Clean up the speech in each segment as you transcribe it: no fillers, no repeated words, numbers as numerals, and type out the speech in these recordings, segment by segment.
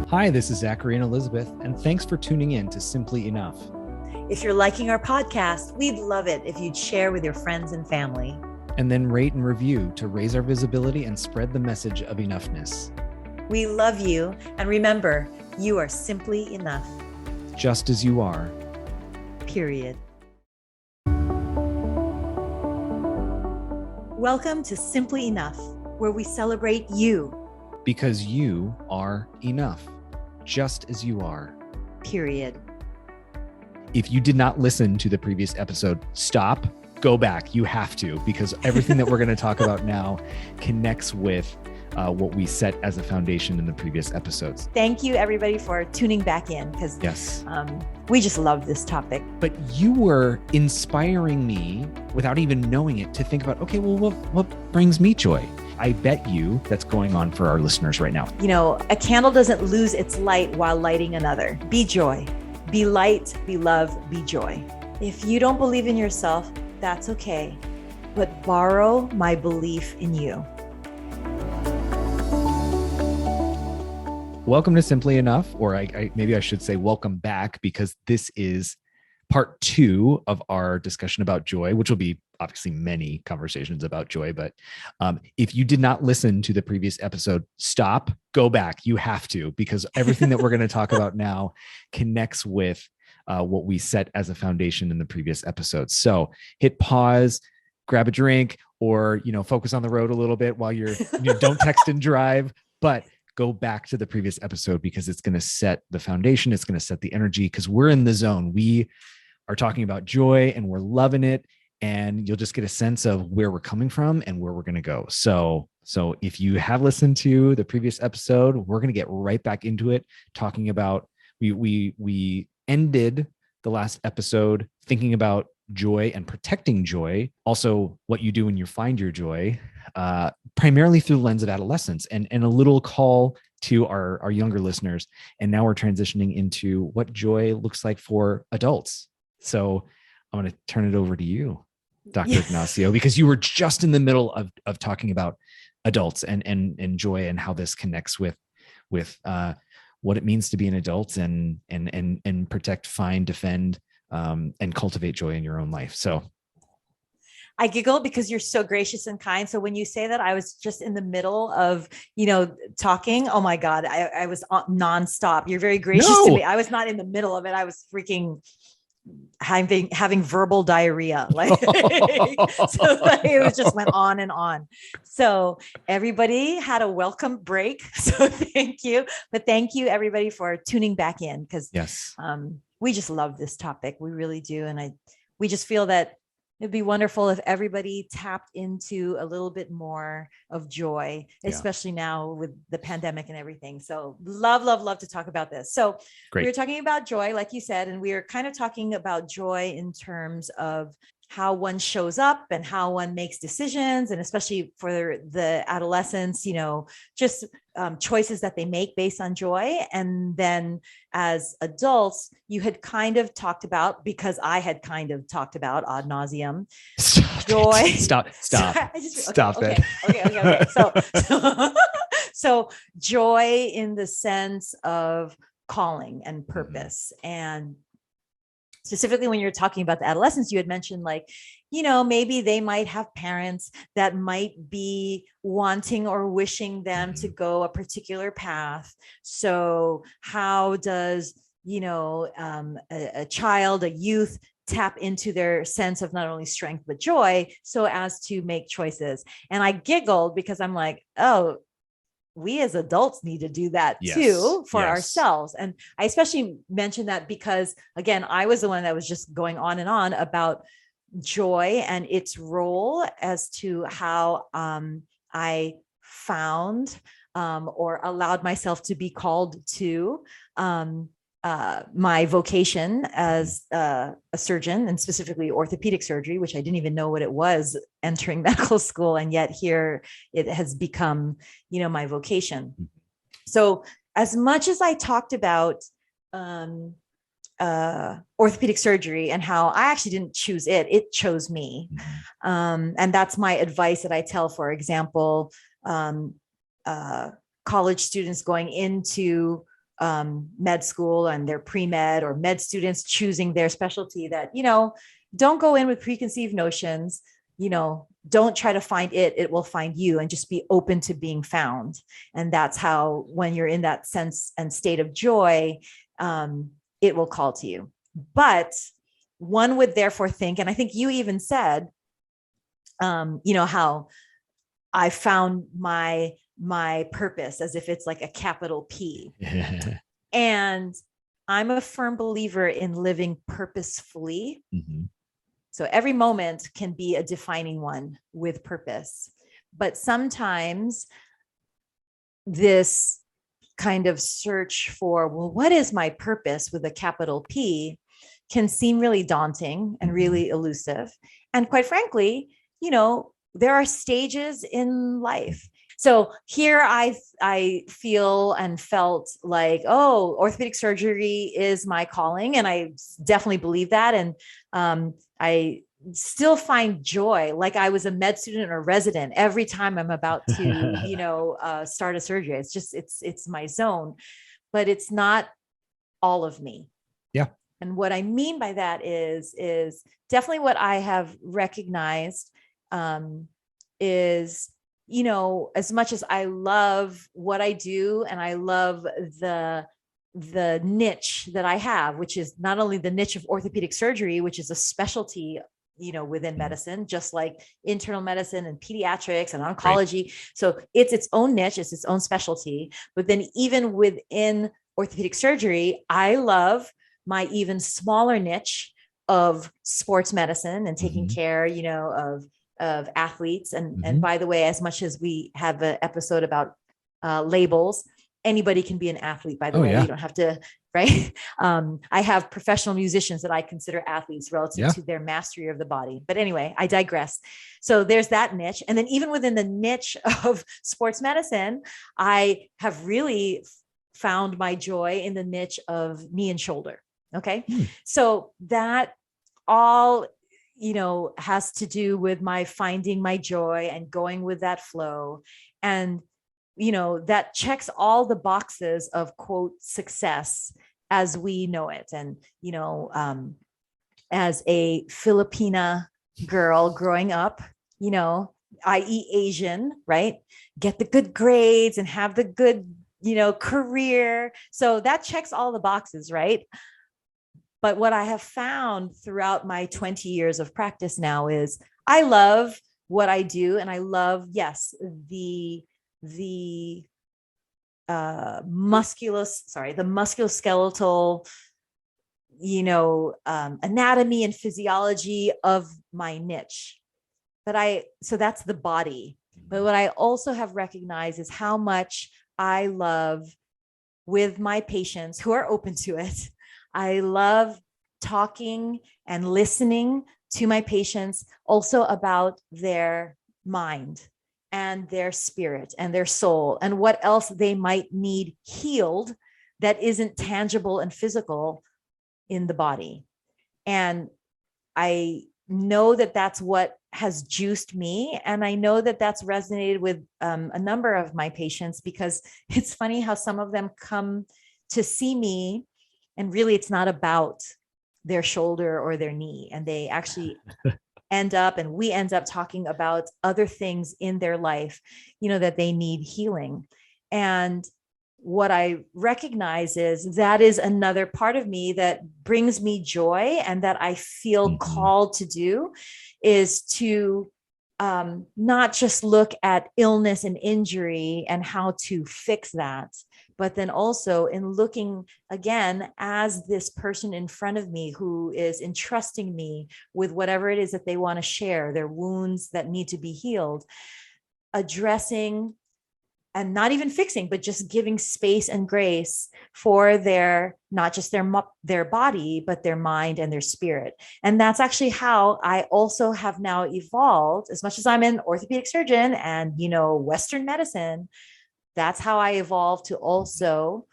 Hi, this is Zachary and Elizabeth, and thanks for tuning in to Simply Enough. If you're liking our podcast, we'd love it if you'd share with your friends and family. And then rate and review to raise our visibility and spread the message of enoughness. We love you, and remember, you are simply enough. Just as you are. Period. Welcome to Simply Enough, where we celebrate you. Because you are enough. Just as you are. Period. If you did not listen to the previous episode, stop, go back. You have to, because everything that we're going to talk about now connects with what we set as a foundation in the previous episodes. Thank you, everybody, for tuning back in, because yes, we just love this topic. But you were inspiring me without even knowing it to think about, okay, well, what brings me joy? I bet you that's going on for our listeners right now. You know, a candle doesn't lose its light while lighting another. Be joy, be light, be love, be joy. If you don't believe in yourself, that's okay, but borrow my belief in you. Welcome to Simply Enough, or maybe I should say welcome back, because this is part 2 of our discussion about joy, which will be obviously many conversations about joy. But if you did not listen to the previous episode, stop, go back. You have to, because everything that we're going to talk about now connects with what we set as a foundation in the previous episodes. So hit pause, grab a drink, or, focus on the road a little bit while you're, don't text and drive, but go back to the previous episode, because it's going to set the foundation. It's going to set the energy, because we're in the zone. We are talking about joy and we're loving it. And you'll just get a sense of where we're coming from and where we're going to go. So if you have listened to the previous episode, we're going to get right back into it, talking about, we ended the last episode thinking about joy and protecting joy. Also, what you do when you find your joy, primarily through the lens of adolescence, and a little call to our younger listeners. And now we're transitioning into what joy looks like for adults. So I'm going to turn it over to you, Dr. Ignacio, because you were just in the middle of talking about adults and joy, and how this connects with what it means to be an adult and protect, find, defend, and cultivate joy in your own life. So I giggle because you're so gracious and kind. So when you say that, I was just in the middle of, talking. Oh my God, I was nonstop. You're very gracious to me. I was not in the middle of it. I was freaking having verbal diarrhea. It was just went on and on. So everybody had a welcome break. So thank you. But thank you everybody for tuning back in, because yes, we just love this topic. We really do. And we just feel that it'd be wonderful if everybody tapped into a little bit more of joy, especially now with the pandemic and everything. So love to talk about this. So great. We were talking about joy, like you said, and we were kind of talking about joy in terms of how one shows up and how one makes decisions, and especially for the adolescents, just choices that they make based on joy. And then as adults, you had kind of talked about, because I had kind of talked about ad nauseum, joy. Stop it. Okay. So joy in the sense of calling and purpose. And specifically when you're talking about the adolescents, you had mentioned maybe they might have parents that might be wanting or wishing them to go a particular path. So how does, a child, a youth tap into their sense of not only strength, but joy, so as to make choices? And I giggled because I'm like, oh, we as adults need to do that too for ourselves. And I especially mentioned that because, again, I was the one that was just going on and on about joy and its role as to how I found or allowed myself to be called to my vocation as a surgeon, and specifically orthopedic surgery, which I didn't even know what it was entering medical school. And yet here it has become, my vocation. So as much as I talked about orthopedic surgery and how I actually didn't choose it, it chose me. And that's my advice that I tell, for example, college students going into med school and they're pre-med or med students choosing their specialty, that, don't go in with preconceived notions, don't try to find it will find you, and just be open to being found. And that's how, when you're in that sense and state of joy, it will call to you. But one would therefore think, and I think you even said, how I found my purpose, as if it's like a capital P. And I'm a firm believer in living purposefully. Mm-hmm. So every moment can be a defining one with purpose. But sometimes this kind of search for, well, what is my purpose with a capital P, can seem really daunting and really elusive. And quite frankly, there are stages in life. So here I feel and felt like, orthopedic surgery is my calling. And I definitely believe that. And I still find joy, like I was a med student or resident, every time I'm about to, start a surgery. It's just, it's my zone, but it's not all of me. Yeah. And what I mean by that is definitely what I have recognized, is, as much as I love what I do, and I love the niche that I have, which is not only the niche of orthopedic surgery, which is a specialty, within medicine, just like internal medicine and pediatrics and oncology. Right. So it's its own niche, it's its own specialty. But then even within orthopedic surgery, I love my even smaller niche of sports medicine and taking care, of athletes. And by the way, as much as we have an episode about labels, anybody can be an athlete, by the way. Yeah. You don't have to, right? I have professional musicians that I consider athletes relative to their mastery of the body. But anyway, I digress. So there's that niche. And then even within the niche of sports medicine, I have really found my joy in the niche of knee and shoulder. Okay. So that all, has to do with my finding my joy and going with that flow. And, that checks all the boxes of, quote, success as we know it. And, as a Filipina girl growing up, i.e. Asian, right? Get the good grades and have the good, career. So that checks all the boxes, right? But what I have found throughout my 20 years of practice now is I love what I do. And I love, yes, the musculoskeletal, anatomy and physiology of my niche. So that's the body. But what I also have recognized is how much I love, with my patients who are open to it, I love talking and listening to my patients also about their mind and their spirit and their soul and what else they might need healed that isn't tangible and physical in the body. And I know that that's what has juiced me. And I know that that's resonated with a number of my patients, because it's funny how some of them come to see me and really it's not about their shoulder or their knee. And they actually we end up talking about other things in their life, that they need healing. And what I recognize is that is another part of me that brings me joy and that I feel called to do, is to not just look at illness and injury and how to fix that, but then also in looking again as this person in front of me who is entrusting me with whatever it is that they want to share, their wounds that need to be healed, addressing and not even fixing, but just giving space and grace for their, not just their body, but their mind and their spirit. And that's actually how I also have now evolved. As much as I'm an orthopedic surgeon and, Western medicine, that's how I evolved to also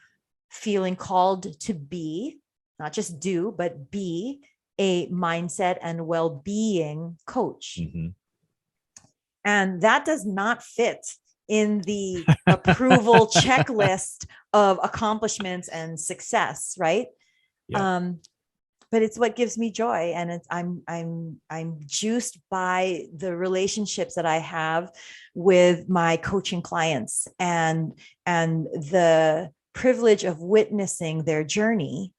feeling called to be, not just do, but be a mindset and well-being coach. And that does not fit in the approval checklist of accomplishments and success, right? Yeah. But it's what gives me joy, and I'm juiced by the relationships that I have with my coaching clients, and the privilege of witnessing their journey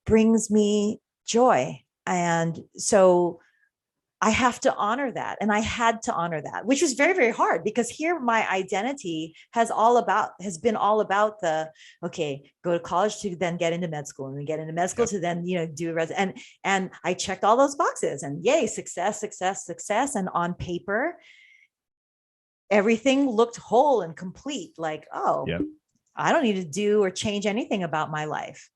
brings me joy. And so I have to honor that. And I had to honor that, which was very, very hard, because here my identity has been all about the, okay, go to college to then get into med school, and then get into med school to then, do and I checked all those boxes, and yay, success, success, success. And on paper, everything looked whole and complete. Like, oh, I don't need to do or change anything about my life.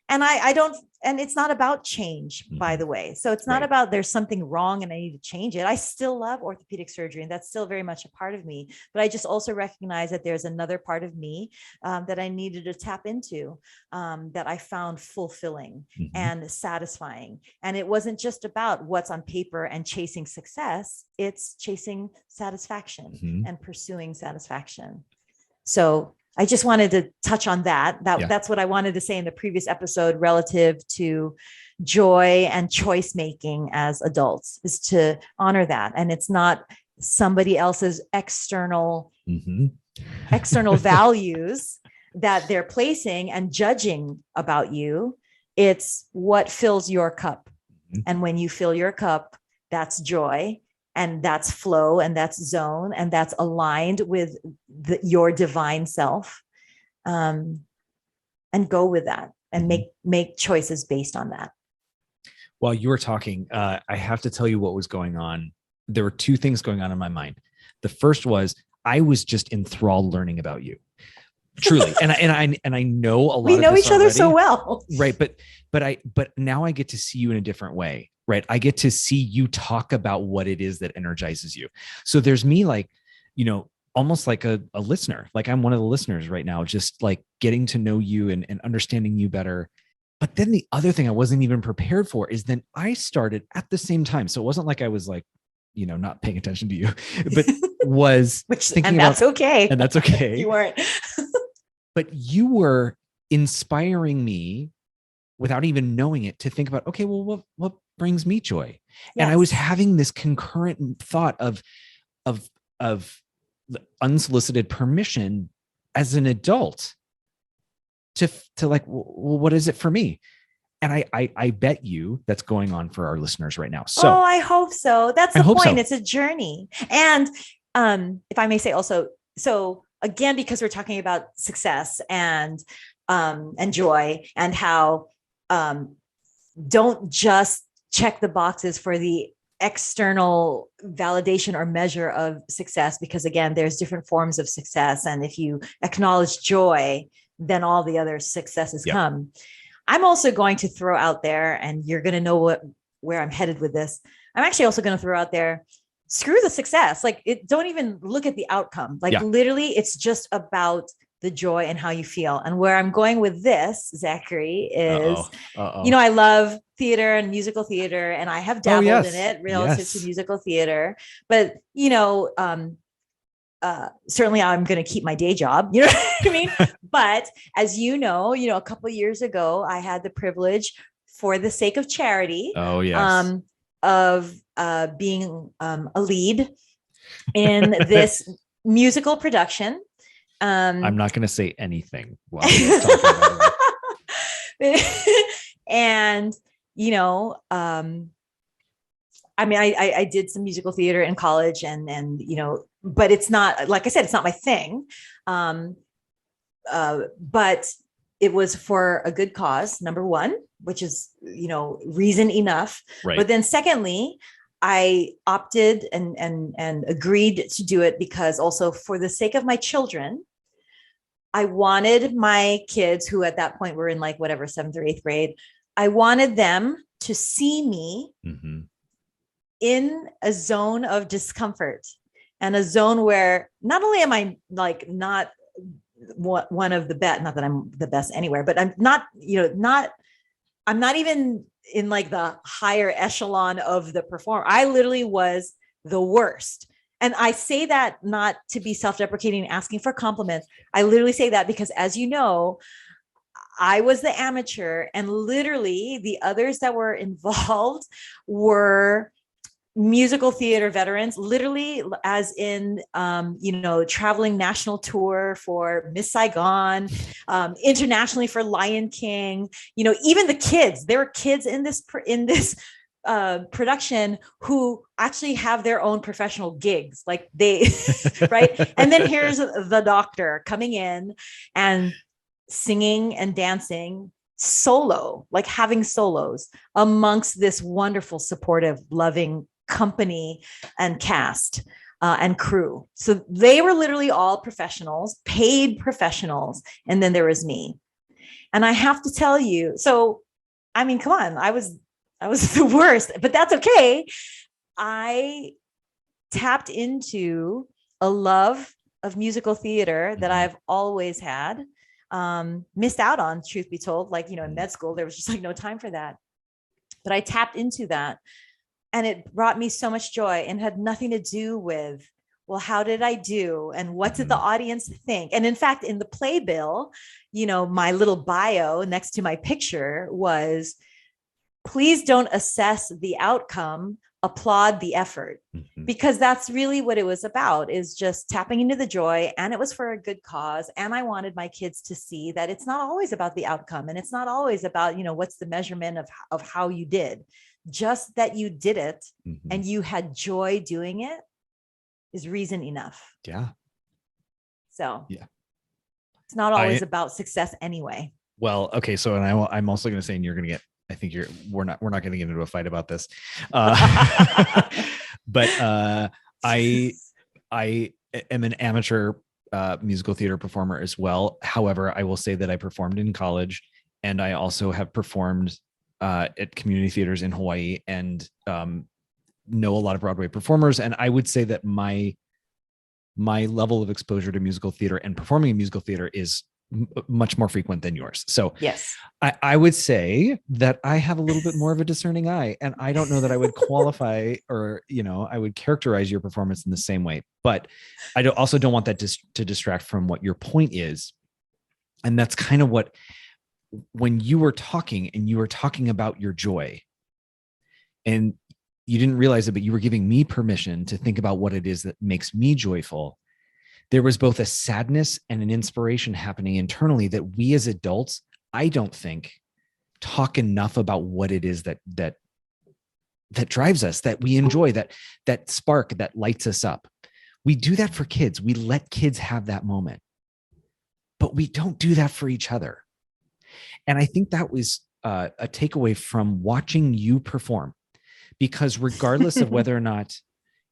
And I don't, and it's not about change, by the way. So it's not about there's something wrong and I need to change it. I still love orthopedic surgery, and that's still very much a part of me. But I just also recognize that there's another part of me that I needed to tap into, that I found fulfilling and satisfying. And it wasn't just about what's on paper and chasing success. It's chasing satisfaction and pursuing satisfaction. So I just wanted to touch on that. That's what I wanted to say in the previous episode relative to joy and choice making as adults, is to honor that. And it's not somebody else's external values that they're placing and judging about you. It's what fills your cup. And when you fill your cup, that's joy. And that's flow, and that's zone, and that's aligned with your divine self. And go with that, and make choices based on that. While you were talking, I have to tell you what was going on. There were two things going on in my mind. The first was I was just enthralled learning about you. Truly. And I know a lot we know of this each other already. So well. Right. But now I get to see you in a different way. Right. I get to see you talk about what it is that energizes you. So there's me, like, almost like a listener, like I'm one of the listeners right now, just like getting to know you and understanding you better. But then the other thing I wasn't even prepared for is then I started at the same time. So it wasn't like I was like, not paying attention to you, but was thinking and that's okay. And that's okay. You weren't. But you were inspiring me without even knowing it to think about, okay, well, what brings me joy? Yes. And I was having this concurrent thought of the unsolicited permission as an adult to like, well, what is it for me? And I bet you that's going on for our listeners right now. So I hope so. That's the point. So. It's a journey. And if I may say also, so again, because we're talking about success and joy, and how don't just check the boxes for the external validation or measure of success, because again, there's different forms of success. And if you acknowledge joy, then all the other successes come. I'm also going to throw out there, and you're going to know where I'm headed with this. I'm actually also going to throw out there, screw the success. Like, don't even look at the outcome. Like literally, it's just about the joy and how you feel. And where I'm going with this, Zachary, is, I love theater and musical theater, and I have dabbled in it relative to musical theater, but, certainly I'm going to keep my day job, you know what I mean? But as a couple of years ago, I had the privilege, for the sake of charity, of being a lead in this musical production. I'm not going to say anything while we're talking about it. And, I did some musical theater in college, and but it's not, like I said, it's not my thing. But it was for a good cause, number one, which is, reason enough. Right. But then secondly, I opted and agreed to do it because also, for the sake of my children, I wanted my kids, who at that point were in like whatever, 7th or 8th grade, I wanted them to see me in a zone of discomfort, and a zone where not only am I like not one of the best, not that I'm the best anywhere, but I'm not, I'm not even in like the higher echelon of the performer. I literally was the worst. And I say that not to be self-deprecating, asking for compliments. I literally say that because, as you know, I was the amateur, and literally the others that were involved were musical theater veterans, literally, as in, traveling national tour for Miss Saigon, internationally for Lion King. Even the kids, there were kids in this production who actually have their own professional gigs, like they, right? And then here's the doctor coming in and singing and dancing solo, like having solos amongst this wonderful, supportive, loving company and cast and crew. So they were literally all professionals, paid professionals. And then there was me. And I have to tell you, so, I mean, come on, I was the worst, but that's okay. I tapped into a love of musical theater that I've always had, missed out on, truth be told. Like, in med school, there was just like no time for that. But I tapped into that, and it brought me so much joy, and had nothing to do with, well, how did I do? And what did the audience think? And in fact, in the playbill, my little bio next to my picture was, please don't assess the outcome, applaud the effort. Because that's really what it was about, is just tapping into the joy. And it was for a good cause. And I wanted my kids to see that it's not always about the outcome. And it's not always about, what's the measurement of how you did. Just that you did it and you had joy doing it is reason enough. Yeah. So yeah, it's not always about success anyway. Well, okay. So, and I'm also going to say, and you're going to get, I think we're not going to get into a fight about this. But I am an amateur musical theater performer as well. However, I will say that I performed in college, and I also have performed at community theaters in Hawaii, and know a lot of Broadway performers. And I would say that my level of exposure to musical theater and performing in musical theater is much more frequent than yours. So yes, I would say that I have a little bit more of a discerning eye, and I don't know that I would qualify or, I would characterize your performance in the same way, but I also don't want that to distract from what your point is. And that's kind of what, when you were talking and you were talking about your joy, and you didn't realize it, but you were giving me permission to think about what it is that makes me joyful. There was both a sadness and an inspiration happening internally that we as adults, I don't think, talk enough about what it is that drives us, that we enjoy, that spark that lights us up. We do that for kids. We let kids have that moment, but we don't do that for each other. And I think that was a takeaway from watching you perform, because regardless of whether or not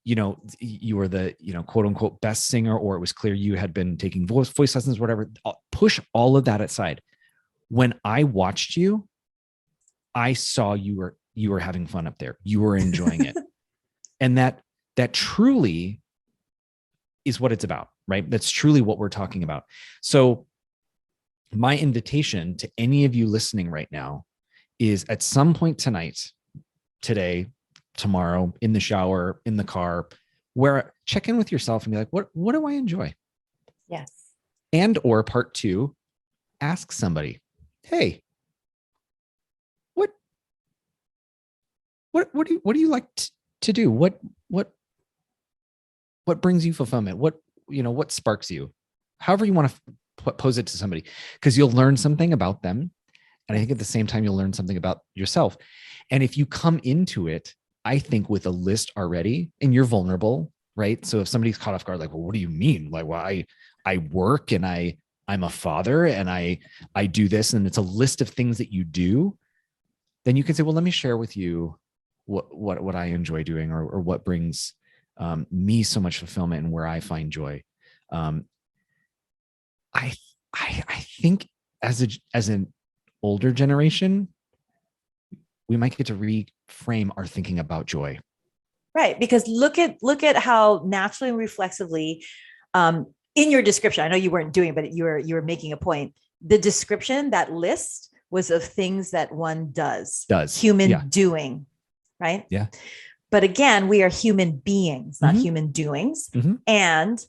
you were the, quote unquote, best singer, or it was clear you had been taking voice lessons, whatever, push all of that aside. When I watched you, I saw you were having fun up there. You were enjoying it. And that truly is what it's about, right? That's truly what we're talking about. So my invitation to any of you listening right now is, at some point tonight, today, tomorrow, in the shower, in the car, where check in with yourself and be like, what do I enjoy? Yes. And, or part two, ask somebody, hey, what do you like to do? What brings you fulfillment? What sparks you? However you want to pose it to somebody, because you'll learn something about them. And I think at the same time, you'll learn something about yourself. And if you come into it, I think, with a list already, and you're vulnerable, right? So if somebody's caught off guard, like, well, what do you mean? Like, well, I work, and I'm a father, and I do this, and it's a list of things that you do. Then you can say, well, let me share with you what I enjoy doing, or what brings me so much fulfillment, and where I find joy. I think as an older generation, we might get to reframe our thinking about joy. Right. Because look at how naturally and reflexively, in your description, I know you weren't doing it, but you were making a point. The description, that list, was of things that one does human doing. Right. Yeah. But again, we are human beings, not Mhm. human doings. Mhm. And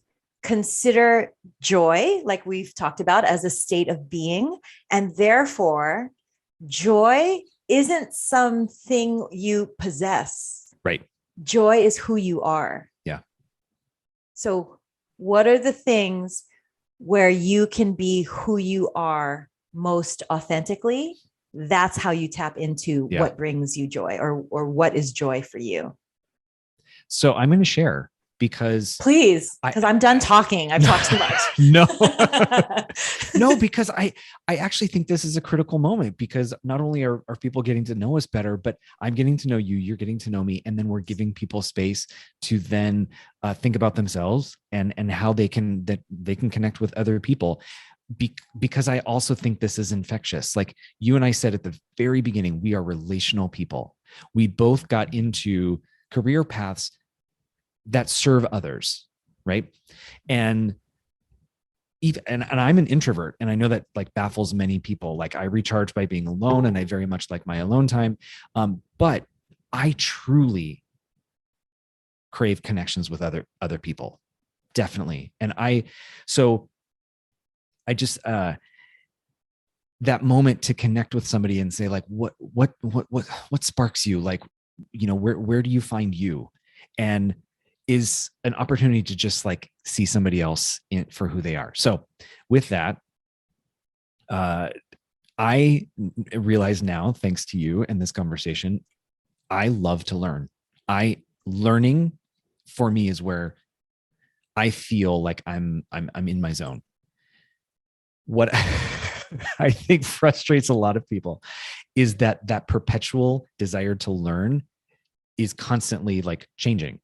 consider joy, like we've talked about, as a state of being. And therefore, joy isn't something you possess. Right. Joy is who you are. Yeah. So, what are the things where you can be who you are most authentically? That's how you tap into Yeah. what brings you joy, or what is joy for you. So I'm going to share because Please, because I'm done talking. I've talked too much. No, no, because I actually think this is a critical moment, because not only are people getting to know us better, but I'm getting to know you, you're getting to know me, and then we're giving people space to then think about themselves and how they can connect with other people. Because I also think this is infectious. Like you and I said at the very beginning, we are relational people. We both got into career paths that serve others, right? And even and I'm an introvert, and I know that like baffles many people. Like I recharge by being alone, and I very much like my alone time. But I truly crave connections with other people, definitely. And so I just that moment to connect with somebody and say like, what sparks you? Like, where do you find you? And is an opportunity to just like see somebody else for who they are. So with that, I realize now, thanks to you and this conversation, I love to learn. Learning for me is where I feel like I'm in my zone. What I think frustrates a lot of people is that perpetual desire to learn is constantly like changing.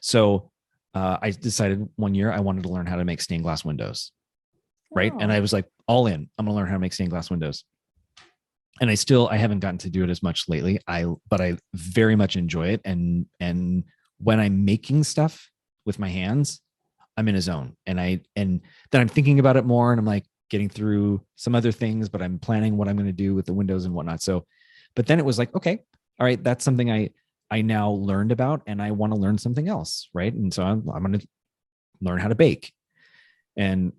So I decided one year I wanted to learn how to make stained glass windows. Right. And I was like, all in, I'm going to learn how to make stained glass windows. And I haven't gotten to do it as much lately. But I very much enjoy it. And when I'm making stuff with my hands, I'm in a zone, and then I'm thinking about it more, and I'm like getting through some other things, but I'm planning what I'm going to do with the windows and whatnot. So, but then it was like, okay, all right, that's something I now learned about, and I want to learn something else. Right. And so I'm going to learn how to bake. And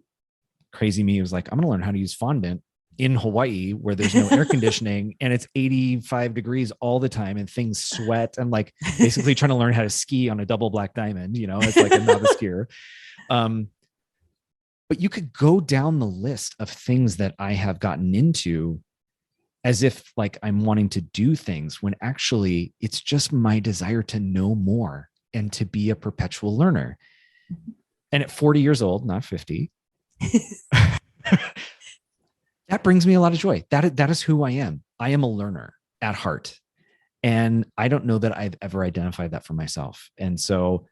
crazy me was like, I'm going to learn how to use fondant in Hawaii, where there's no air conditioning and it's 85 degrees all the time and things sweat. I'm like basically trying to learn how to ski on a double black diamond, it's like a novice skier. But you could go down the list of things that I have gotten into as if like I'm wanting to do things, when actually it's just my desire to know more and to be a perpetual learner. And at 40 years old, not 50, that brings me a lot of joy. That is who I am. I am a learner at heart. And I don't know that I've ever identified that for myself. And so,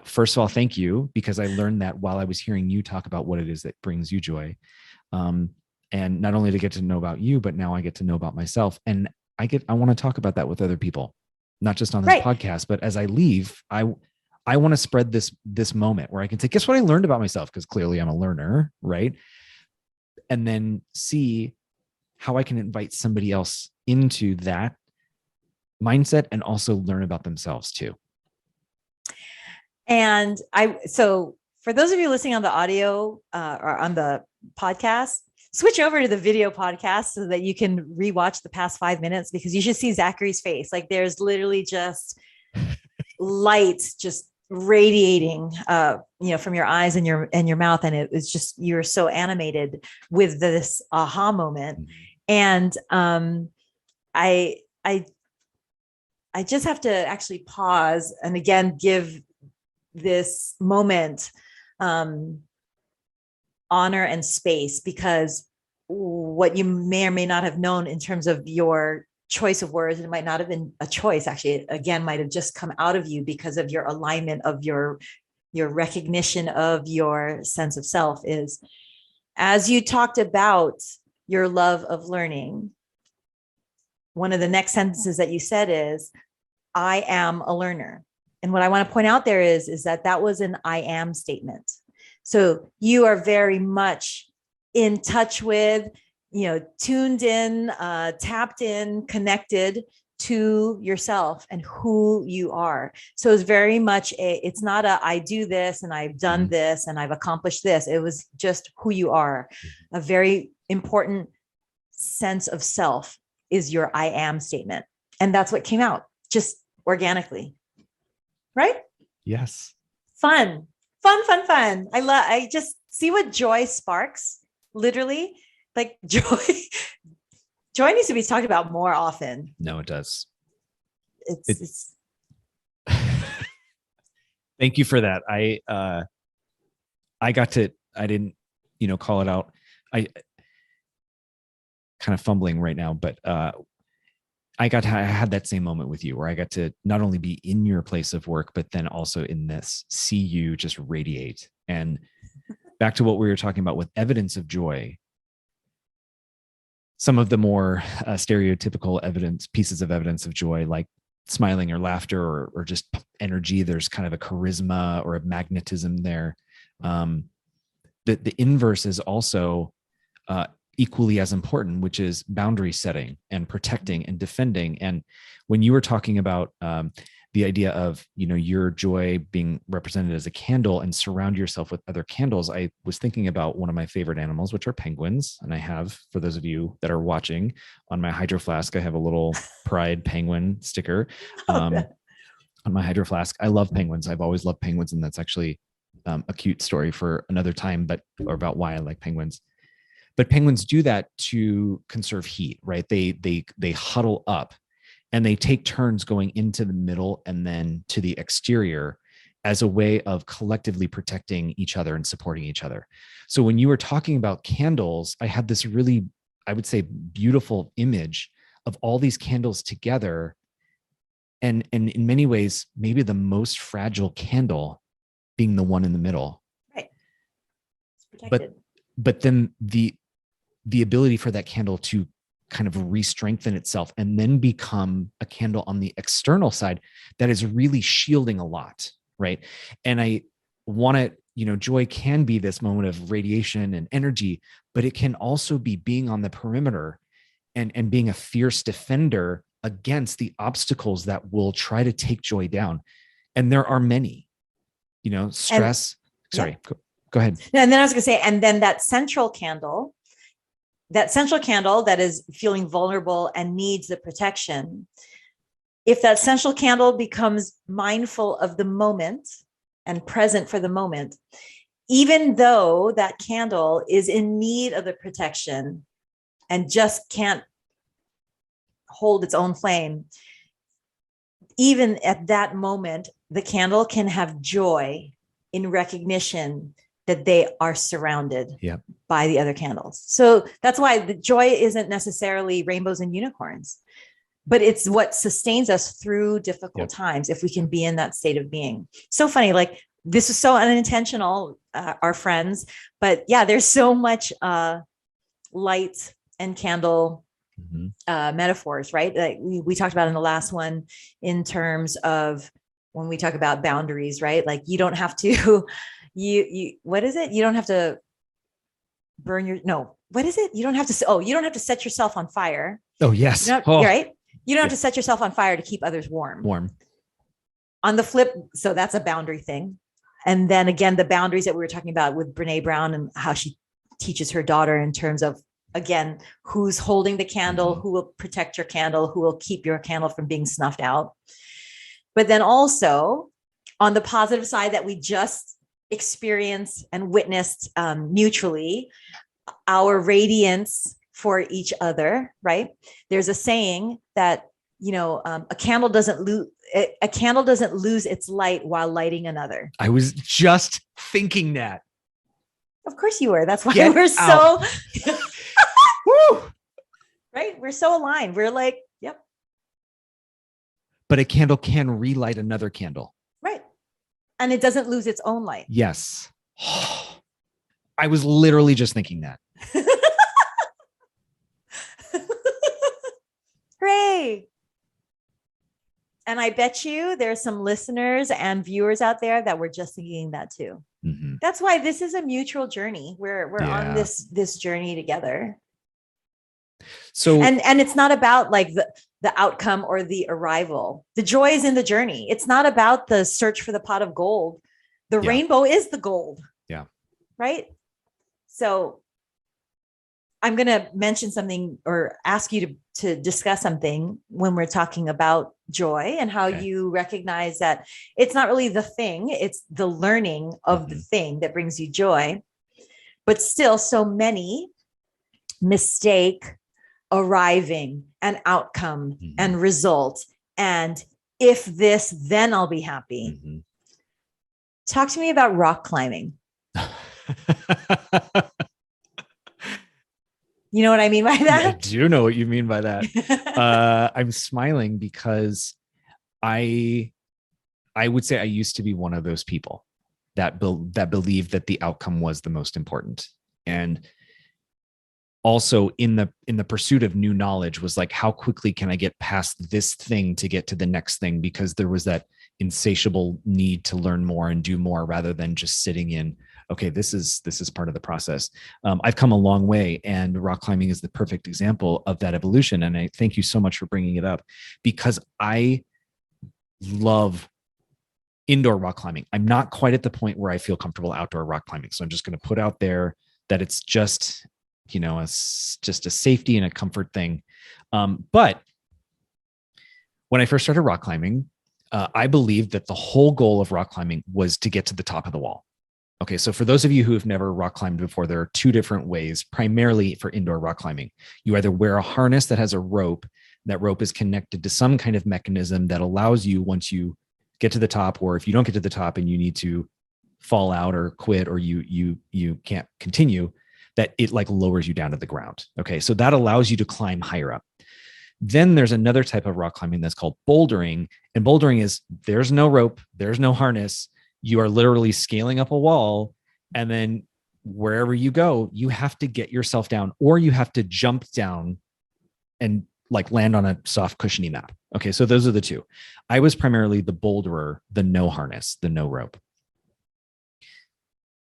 first of all, thank you, because I learned that while I was hearing you talk about what it is that brings you joy. And not only to get to know about you, but now I get to know about myself. And I want to talk about that with other people, not just on this podcast, but as I leave, I want to spread this moment where I can say, guess what I learned about myself? Because clearly I'm a learner, right? And then see how I can invite somebody else into that mindset and also learn about themselves too. And so for those of you listening on the audio or on the podcast, switch over to the video podcast so that you can rewatch the past 5 minutes, because you should see Zachary's face. Like there's literally just light just radiating from your eyes and your mouth, and it was just, you're so animated with this aha moment. And I just have to actually pause and again give this moment honor and space, because what you may or may not have known in terms of your choice of words, it might not have been a choice, actually, it again might have just come out of you because of your alignment of your recognition of your sense of self, is as you talked about your love of learning, one of the next sentences that you said is, I am a learner. And what I want to point out there is that was an I am statement. So you are very much in touch with, tuned in, tapped in, connected to yourself and who you are. So it's very much it's not I do this and I've done this and I've accomplished this. It was just who you are. A very important sense of self is your I am statement. And that's what came out just organically. Right? Yes. Fun. I just see what joy sparks, literally. Like joy needs to be talked about more often. No, it does. It's Thank you for that. I didn't, call it out. I kind of fumbling right now, but I had that same moment with you where I got to not only be in your place of work, but then also in this, see you just radiate. And back to what we were talking about with evidence of joy, some of the more stereotypical pieces of evidence of joy, like smiling or laughter or just energy, there's kind of a charisma or a magnetism there. The inverse is also equally as important, which is boundary setting and protecting and defending. And when you were talking about the idea of, your joy being represented as a candle and surround yourself with other candles, I was thinking about one of my favorite animals, which are penguins. And I have, for those of you that are watching, on my hydro flask, I have a little pride penguin sticker on my hydro flask. I love penguins. I've always loved penguins. And that's actually a cute story for another time, or about why I like penguins. But penguins do that to conserve heat, right? They huddle up and they take turns going into the middle and then to the exterior as a way of collectively protecting each other and supporting each other. So when you were talking about candles, I had this really, I would say, beautiful image of all these candles together. And in many ways, maybe the most fragile candle being the one in the middle. Right. It's protected. But then the ability for that candle to kind of re-strengthen itself and then become a candle on the external side that is really shielding a lot, right? And I want to, joy can be this moment of radiation and energy, but it can also be being on the perimeter and being a fierce defender against the obstacles that will try to take joy down. And there are many, stress. Go ahead. And then I was going to say, and then that central candle that is feeling vulnerable and needs the protection. If that central candle becomes mindful of the moment and present for the moment, even though that candle is in need of the protection and just can't hold its own flame, even at that moment, the candle can have joy in recognition that they are surrounded by the other candles. So that's why the joy isn't necessarily rainbows and unicorns, but it's what sustains us through difficult times if we can be in that state of being. So funny, like this is so unintentional, our friends, but yeah, there's so much light and candle metaphors, right? Like we talked about in the last one in terms of when we talk about boundaries, right? Like you don't have to what is it? You don't have to what is it? You don't have to set yourself on fire. Oh, yes. Right? You don't have to set yourself on fire to keep others warm. On the flip, so that's a boundary thing. And then again, the boundaries that we were talking about with Brene Brown and how she teaches her daughter in terms of, again, who's holding the candle, who will protect your candle, who will keep your candle from being snuffed out. But then also on the positive side that we just experienced and witnessed mutually, our radiance for each other, right? There's a saying that, a candle doesn't lose its light while lighting another. I was just thinking that. Of course you were. That's why we're so Woo! Right. We're so aligned. We're like, yep. But a candle can relight another candle. Right. And it doesn't lose its own light. Yes. I was literally just thinking that. Hooray. And I bet you there's some listeners and viewers out there that were just thinking that too. Mm-hmm. That's why this is a mutual journey. We're on this journey together. So and it's not about like the outcome or the arrival. The joy is in the journey. It's not about the search for the pot of gold. The Yeah. rainbow is the gold. Yeah. Right. So I'm going to mention something or ask you to discuss something when we're talking about joy and how you recognize that it's not really the thing, it's the learning of the thing that brings you joy. But still, so many mistake arriving and outcome and result. And if this, then I'll be happy. Talk to me about rock climbing. You know what I mean by that? I do know what you mean by that. I'm smiling because I would say I used to be one of those people that believed that the outcome was the most important. And also in the pursuit of new knowledge was like, how quickly can I get past this thing to get to the next thing? Because there was that insatiable need to learn more and do more rather than just sitting in, okay, this is part of the process. I've come a long way, and rock climbing is the perfect example of that evolution. And I thank you so much for bringing it up, because I love indoor rock climbing. I'm not quite at the point where I feel comfortable outdoor rock climbing. So I'm just going to put out there that it's just, just a safety and a comfort thing. But when I first started rock climbing, I believed that the whole goal of rock climbing was to get to the top of the wall. Okay, so for those of you who have never rock climbed before, there are two different ways, primarily for indoor rock climbing. You either wear a harness that has a rope. That rope is connected to some kind of mechanism that allows you, once you get to the top, or if you don't get to the top and you need to fall out or quit, or you can't continue, that it like lowers you down to the ground. Okay, so that allows you to climb higher up. Then there's another type of rock climbing that's called bouldering. And bouldering is, there's no rope, there's no harness. You are literally scaling up a wall, and then wherever you go, you have to get yourself down, or you have to jump down and like land on a soft cushiony map. Okay, so those are the two. I was primarily the boulderer, the no harness, the no rope.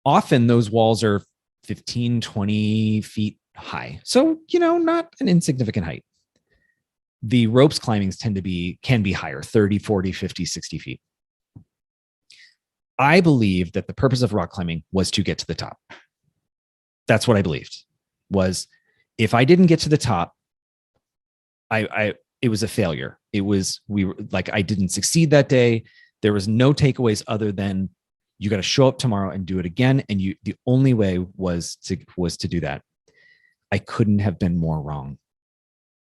Often those walls are 15, 20 feet high. So, not an insignificant height. The ropes climbings can be higher, 30, 40, 50, 60 feet. I believed that the purpose of rock climbing was to get to the top. That's what I believed, was if I didn't get to the top, it was a failure. I didn't succeed that day. There was no takeaways other than you got to show up tomorrow and do it again. And the only way was to do that. I couldn't have been more wrong.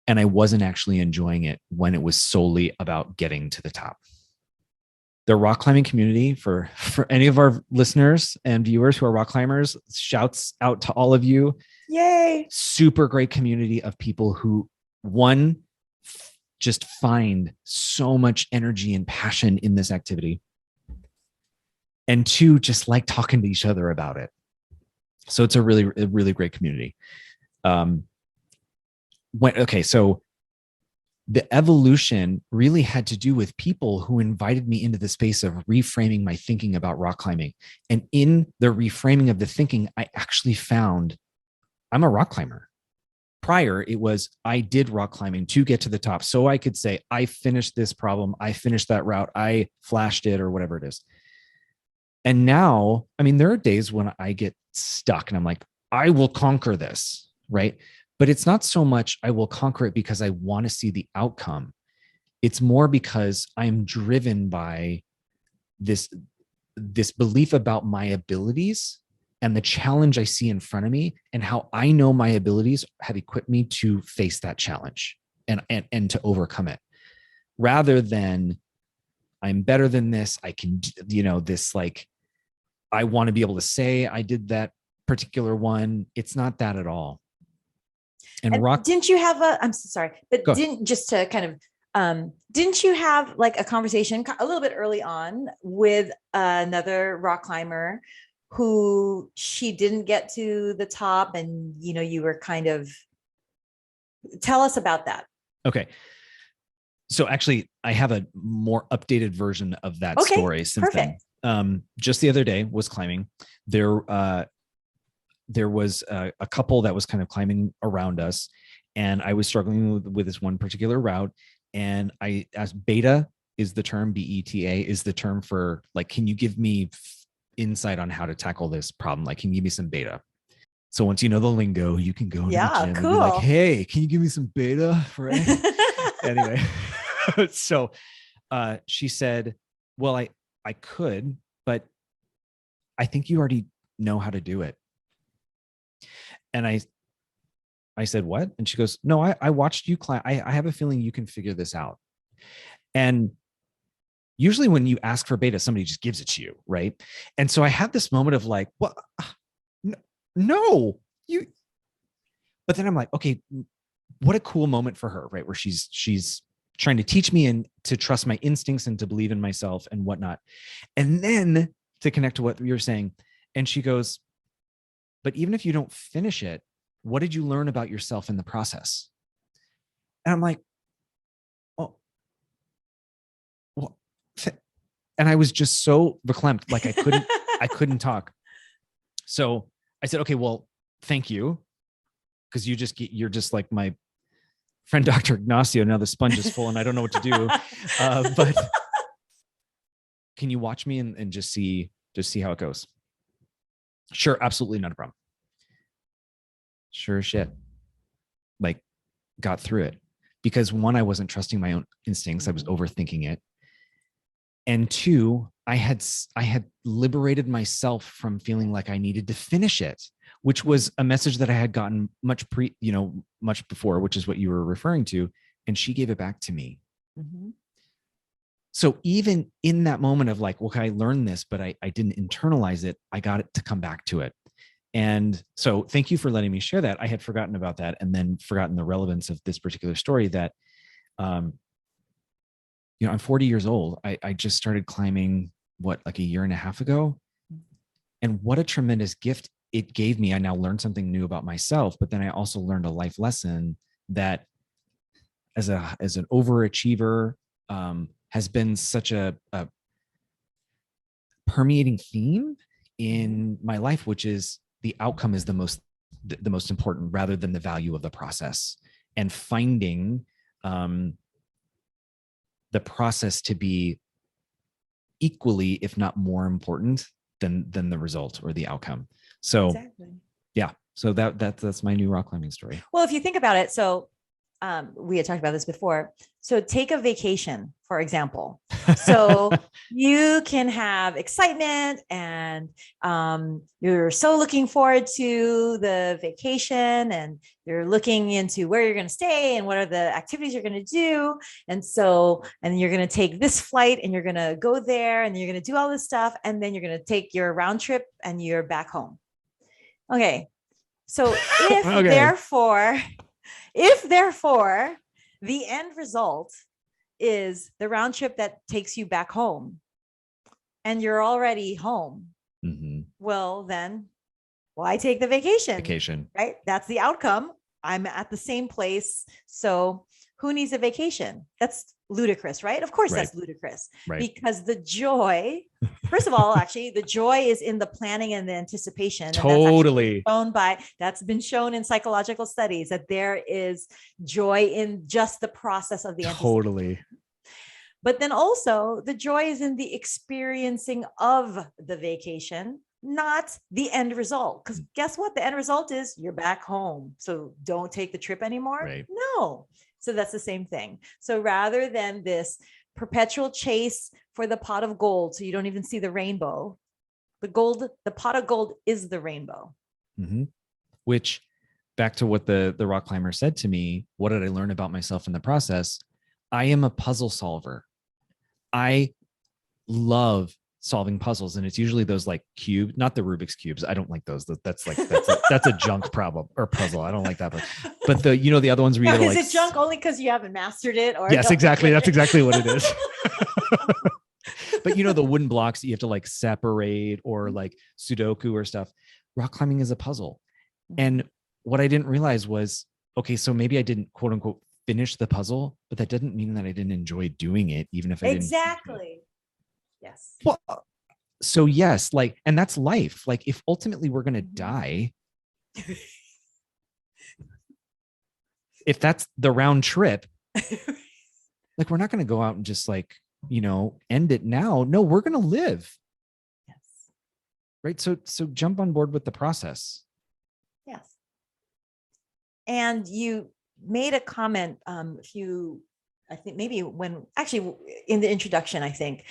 And I wasn't actually enjoying it when it was solely about getting to the top. The rock climbing community, for any of our listeners and viewers who are rock climbers, shouts out to all of you. Yay. Super great community of people who, one, just find so much energy and passion in this activity. And two, just like talking to each other about it. So it's a really great community. So the evolution really had to do with people who invited me into the space of reframing my thinking about rock climbing. And in the reframing of the thinking, I actually found I'm a rock climber. Prior, it was I did rock climbing to get to the top, so I could say, I finished this problem, I finished that route, I flashed it, or whatever it is. And now, there are days when I get stuck and I'm like, I will conquer this, right? But it's not so much I will conquer it because I want to see the outcome. It's more because I'm driven by this belief about my abilities and the challenge I see in front of me, and how I know my abilities have equipped me to face that challenge and to overcome it, rather than I'm better than this. I can, this, like, I want to be able to say I did that particular one. It's not that at all. And rock. Didn't you have I'm so sorry, but didn't you have like a conversation a little bit early on with another rock climber who she didn't get to the top, and you were kind of, tell us about that. Okay. So actually I have a more updated version of that story since then. Just the other day was climbing. There was a couple that was kind of climbing around us, and I was struggling with this one particular route. And I asked, beta is the term, BETA is the term for like, can you give me insight on how to tackle this problem? Like, can you give me some beta? So once you know the lingo, you can go into the Yeah, gym and be like, cool. hey, can you give me some beta? Right. Anyway, so she said, well, I could, but I think you already know how to do it. And I said, what? And she goes, no, I watched you climb. I have a feeling you can figure this out. And usually when you ask for beta, somebody just gives it to you. Right. And so I had this moment of like, what? No, you, but then I'm like, okay, what a cool moment for her, right? Where she's trying to teach me and to trust my instincts and to believe in myself and whatnot. And then to connect to what you're saying. And she goes, but even if you don't finish it, what did you learn about yourself in the process? And I'm like, oh, well, and I was just so verklempt, like I couldn't talk. So I said, okay, well, thank you. Cause you're just like my friend, Dr. Ignacio. Now the sponge is full and I don't know what to do. But can you watch me and just see how it goes? Sure. Absolutely not a problem. Sure as shit. Like, got through it because one, I wasn't trusting my own instincts. I was overthinking it. And two, I had liberated myself from feeling like I needed to finish it, which was a message that I had gotten much before, which is what you were referring to. And she gave it back to me. Mm-hmm. So even in that moment of like, okay, I learned this, but I didn't internalize it. I got it to come back to it. And so thank you for letting me share that. I had forgotten about that and then forgotten the relevance of this particular story that, I'm 40 years old. I just started climbing like a year and a half ago. And what a tremendous gift it gave me. I now learned something new about myself, but then I also learned a life lesson that as an overachiever, has been such a permeating theme in my life, which is the outcome is the most important rather than the value of the process, and finding the process to be equally, if not more important than the result or the outcome. So exactly. Yeah. So that's my new rock climbing story. Well, if you think about it, so we had talked about this before. So take a vacation, for example. So you can have excitement and you're so looking forward to the vacation and you're looking into where you're going to stay and what are the activities you're going to do. And you're going to take this flight and you're going to go there and you're going to do all this stuff. And then you're going to take your round trip and you're back home. Okay. So if therefore the end result is the round trip that takes you back home and you're already home, mm-hmm. Well, then why take the vacation, right? That's the outcome. I'm at the same place. So who needs a vacation? That's ludicrous, right? Of course, right. That's ludicrous, right? Because the joy, first of all, actually, the joy is in the planning and the anticipation. Totally. And that's been shown in psychological studies that there is joy in just the process of the totally. But then also the joy is in the experiencing of the vacation, not the end result. Because guess what? The end result is you're back home. So don't take the trip anymore. Right. No. So that's the same thing. So rather than this perpetual chase for the pot of gold, so you don't even see the rainbow, the pot of gold is the rainbow. Mm-hmm. Which, back to what the rock climber said to me, what did I learn about myself in the process? I am a puzzle solver. I love solving puzzles, and it's usually those like cube, not the Rubik's cubes. I don't like those. That's a junk problem or puzzle. I don't like that. But the other ones where you is it junk only because you haven't mastered it? Or yes, exactly. That's exactly what it is. But the wooden blocks that you have to like separate, or like Sudoku or stuff. Rock climbing is a puzzle, and what I didn't realize was, okay, so maybe I didn't quote unquote finish the puzzle, but that didn't mean that I didn't enjoy doing it, even if I didn't. Exactly. Yes. Well, so yes, like, and that's life. Like, if ultimately we're going to die, if that's the round trip, Like, we're not going to go out and just like, end it now. No, we're going to live. Yes. Right. So jump on board with the process. Yes. And you made a comment I think maybe when actually in the introduction, I think,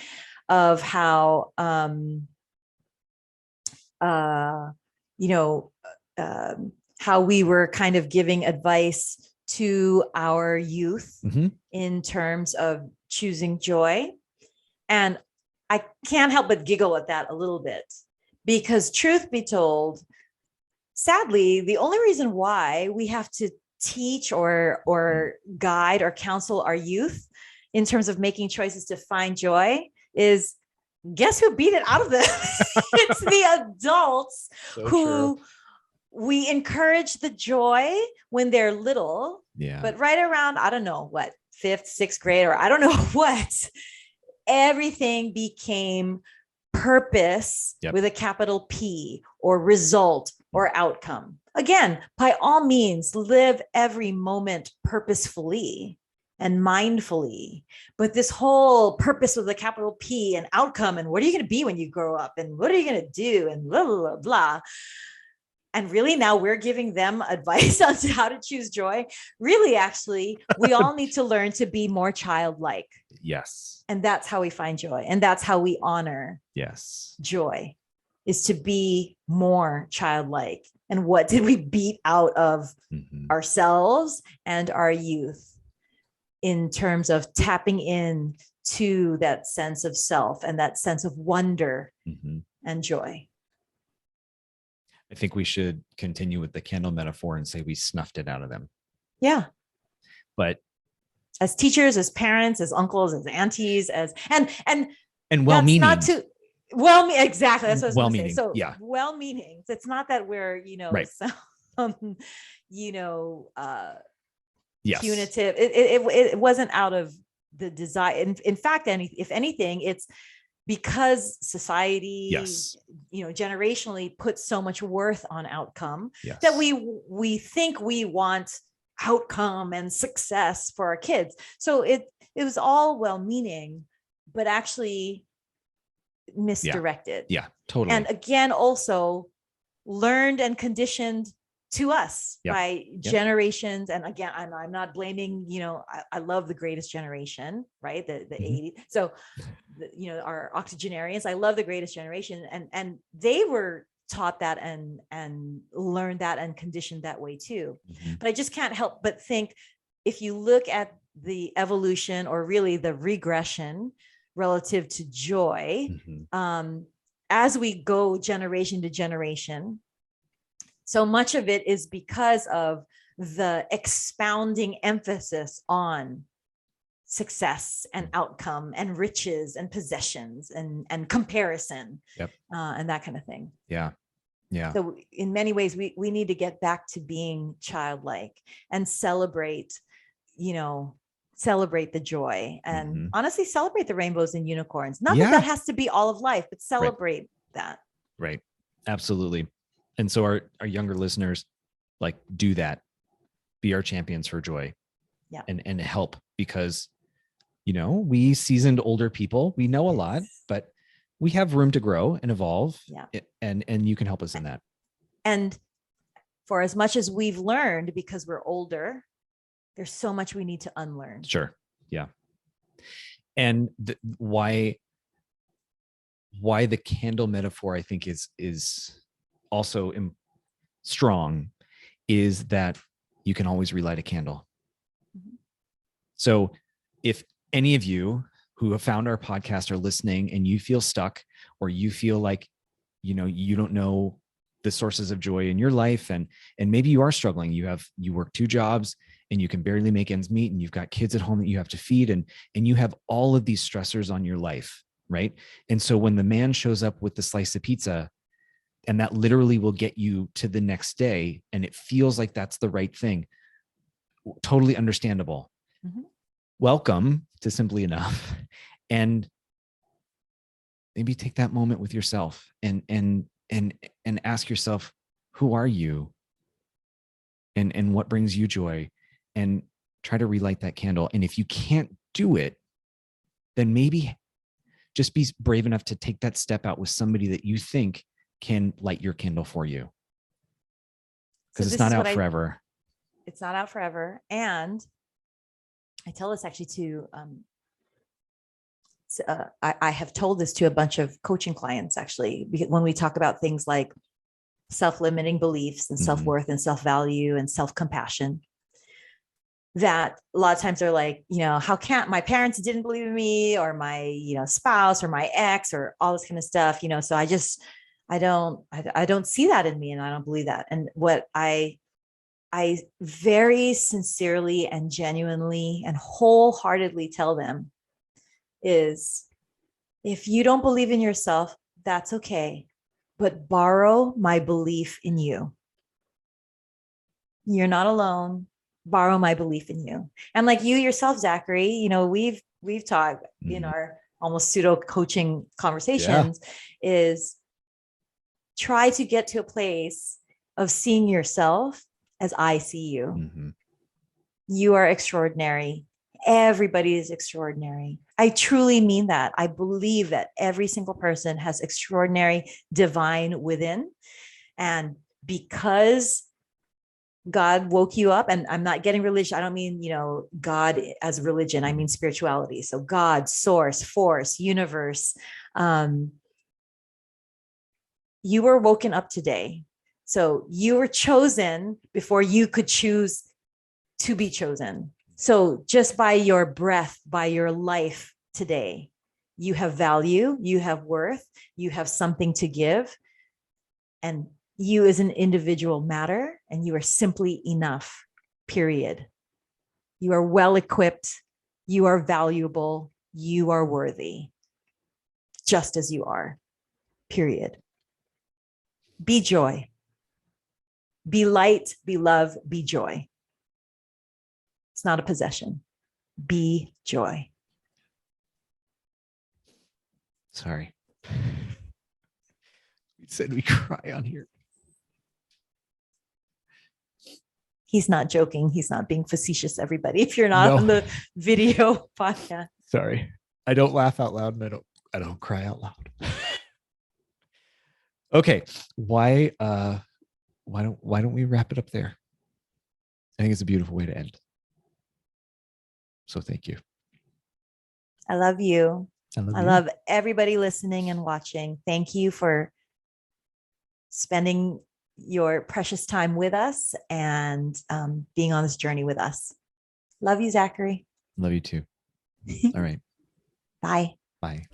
of how, you know, how we were kind of giving advice to our youth in terms of choosing joy. And I can't help but giggle at that a little bit, because truth be told, sadly, the only reason why we have to teach or guide or counsel our youth in terms of making choices to find joy is, guess who beat it out of them? It's the adults who we encourage the joy when they're little, but right around, I don't know what, 5th, 6th grade, or I don't know what, everything became purpose with a capital P, or result, or outcome. Again, by all means, live every moment purposefully and mindfully. But this whole purpose with a capital P and outcome, and what are you going to be when you grow up, and what are you going to do, and blah, blah, blah, blah. And really, now we're giving them advice on how to choose joy. Really, actually, we all need to learn to be more childlike. Yes. And that's how we find joy. And that's how we honor joy, is to be more childlike. And what did we beat out of ourselves and our youth in terms of tapping in to that sense of self and that sense of wonder and joy? I think we should continue with the candle metaphor and say we snuffed it out of them. Yeah. But as teachers, as parents, as uncles, as aunties, and well-meaning. Not to exactly. That's what I was going to say. So well-meaning. It's not that we're punitive. It wasn't out of the desire. In fact, if anything, it's because society, generationally puts so much worth on outcome that we think we want outcome and success for our kids. So it was all well-meaning, but actually misdirected. Yeah, totally. And again, also learned and conditioned to us by generations. And again, I'm not blaming, I love the greatest generation, right? The 80s. So, our octogenarians, I love the greatest generation. And they were taught that and learned that and conditioned that way too. But I just can't help but think, if you look at the evolution, or really the regression relative to joy, as we go generation to generation, so much of it is because of the expounding emphasis on success and outcome and riches and possessions and comparison and that kind of thing. Yeah. So in many ways, we need to get back to being childlike and celebrate the joy, and honestly celebrate the rainbows and unicorns. Not that has to be all of life, but celebrate that. Right. Absolutely. And so our younger listeners, do that, be our champions for joy and help, because, we seasoned older people, we know a lot, but we have room to grow and evolve. And you can help us in that. And for as much as we've learned, because we're older, there's so much we need to unlearn. Sure. Yeah. And why the candle metaphor, I think, is also strong, is that you can always relight a candle. So if any of you who have found our podcast are listening and you feel stuck, or you feel like, you don't know the sources of joy in your life, and maybe you are struggling, you work 2 jobs and you can barely make ends meet, and you've got kids at home that you have to feed, and you have all of these stressors on your life, right? And so when the man shows up with the slice of pizza, and that literally will get you to the next day, and it feels like that's the right thing, totally understandable. Welcome to Simply Enough, and maybe take that moment with yourself and ask yourself, who are you, and what brings you joy, and try to relight that candle. And if you can't do it, then maybe just be brave enough to take that step out with somebody that you think can light your candle for you. Because it's not out forever. It's not out forever. And I tell this actually to, I have told this to a bunch of coaching clients actually, because when we talk about things like self-limiting beliefs and self-worth and self-value and self-compassion, that a lot of times they're like, how can't my parents didn't believe in me, or my, spouse, or my ex, or all this kind of stuff, so I don't see that in me, and I don't believe that. And what I very sincerely and genuinely and wholeheartedly tell them is, if you don't believe in yourself, that's okay, but borrow my belief in you. You're not alone. Borrow my belief in you. And like you yourself, Zachary, we've talked in our almost pseudo coaching conversations, is try to get to a place of seeing yourself as I see you. You are extraordinary. Everybody is extraordinary. I truly mean that. I believe that every single person has extraordinary divine within. And because God woke you up, and I'm not getting religious. I don't mean, God as religion. I mean spirituality. So God, source, force, universe. You were woken up today. So you were chosen before you could choose to be chosen. So just by your breath, by your life today, you have value, you have worth, you have something to give. And you as an individual matter, and you are simply enough, period. You are well equipped. You are valuable. You are worthy, just as you are, period. Be joy. Be light, be love, be joy. It's not a possession. Be joy. Sorry. We said we cry on here. He's not joking. He's not being facetious, everybody. If you're not on the video podcast. Sorry. I don't laugh out loud, and I don't cry out loud. Okay. Why don't we wrap it up there? I think it's a beautiful way to end. So thank you. I love you. I love everybody listening and watching. Thank you for spending your precious time with us and being on this journey with us. Love you, Zachary. Love you too. All right. Bye. Bye.